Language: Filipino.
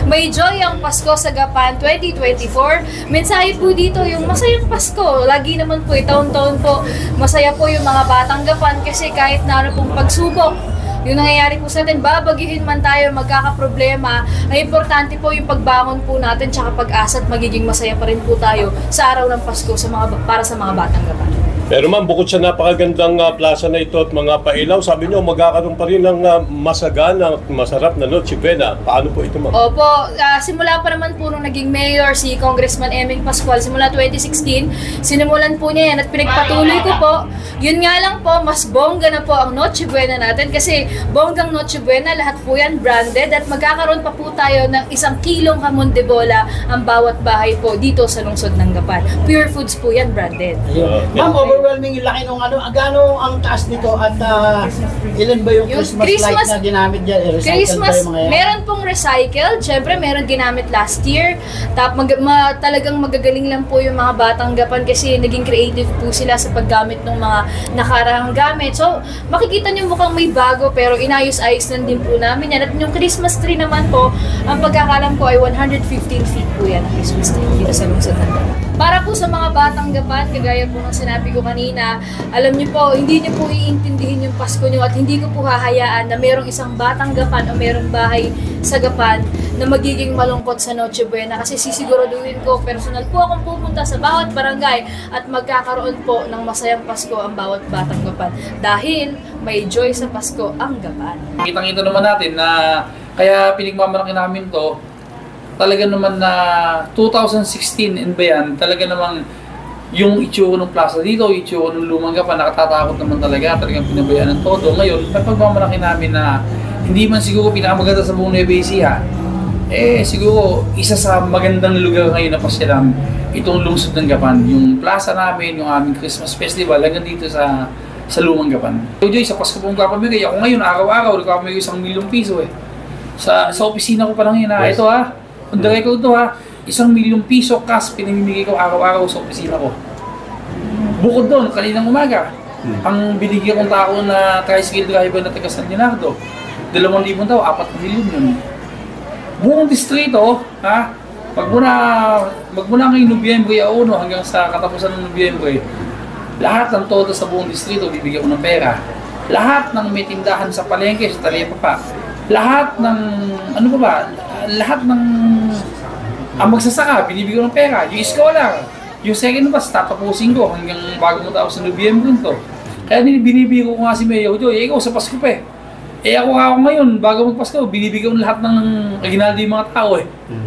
May joy ang Pasko sa Gapan 2024. Mensahe po dito yung masayang Pasko. Lagi naman po, taon-taon po, masaya po yung mga batang Gapan kasi kahit na ano pong pagsubok, yung nangyayari po sa atin, babagyuhin man tayo, magkakaproblema, ay importante po yung pagbangon po natin tsaka pag-asa at magiging masaya pa rin po tayo sa araw ng Pasko para sa mga batang Gapan. Pero ma'am, bukod sa napakagandang plaza na ito at mga pailaw, sabi niyo magkakaroon pa rin ng masagana at masarap na Noche Buena. Paano po ito, ma'am? Opo, simula pa naman po nung naging mayor si Congressman Eming Pascual, simula 2016, sinimulan po niya yan at pinagpatuloy ko po. Yun nga lang po, mas bongga na po ang Noche Buena natin kasi bonggang Noche Buena, lahat po yan branded at magkakaroon pa po tayo ng 1 kilong hamon de bola ang bawat bahay po dito sa lungsod ng Gapan. Pure Foods po yan, branded. Ma'am, overwhelming yung laki nung ano, gano'ng ang taas nito at ilan ba yung Christmas light na ginamit dyan? Recycle ba yung mga yan? Meron pong recycled, syempre meron ginamit last year. Talagang magagaling lang po yung mga batang Gapan kasi naging creative po sila sa paggamit ng mga nakarang gamit. So, makikita nyo mukhang may bago pero inayos-ayos lang din po namin yan. At yung Christmas tree naman po, ang pagkakalam ko ay 115 feet po yan ang Christmas tree dito sa lungsod ng Gapan. Para po sa mga batang Gapan, kagaya po ng sinabi ko kanina, alam niyo po, hindi niyo po iintindihin yung Pasko niyo at hindi ko po hahayaan na merong isang batang Gapan o merong bahay sa Gapan na magiging malungkot sa Noche Buena kasi sisiguraduhin ko, personal po akong pupunta sa bawat barangay at magkakaroon po ng masayang Pasko ang bawat batang Gapan dahil may joy sa Pasko ang Gapan. Kitang-kita naman natin na kaya pinagmamalaki namin to, talaga naman na 2016 ba yan, talaga namang yung itsura ng plaza dito, yung itsura ng lumang Gapan, nakatatakot naman talagang pinabayaan ng todo. Ngayon, pagmamalaki namin na hindi man siguro pinakamaganda sa buong Nueva Ecija, siguro isa sa magandang lugar ngayon na pasyalan itong lungsod ng Gapan. Yung plaza namin, yung aming Christmas Festival, hanggang dito sa lumang Gapan. So, Joy, sa Pasko pong kapamigay, ako ngayon, araw-araw, nagkapamigay 1 milyong piso Sa opisina ko pa lang yun ito on the record to 1 milyong piso cash pinamimigay ko araw-araw sa opisina ko. Bukod doon, kaninang umaga, ang binigyan kong tao na tricycle driver na taga San Leonardo, 2,000 tao, 4 milyon yun. Buong distrito, magmula ngayong Nobyembre 1 hanggang sa katapusan ng Nobyembre, lahat ng todo sa buong distrito bibigyan ko ng pera. Lahat ng may tindahan sa palengke, sa Talipapa, lahat ng, lahat ng ang magsasaka, binibigyan ng pera. Yung scholar, yung second bus, tatapusin ko hanggang bago matapos sa Nobyembre to. Kaya binibigyan ko nga si Mayor Joy, ikaw sa Pasko pa ako ngayon, bago magpasko, binibigyan lahat ng aginaldo yung mga tao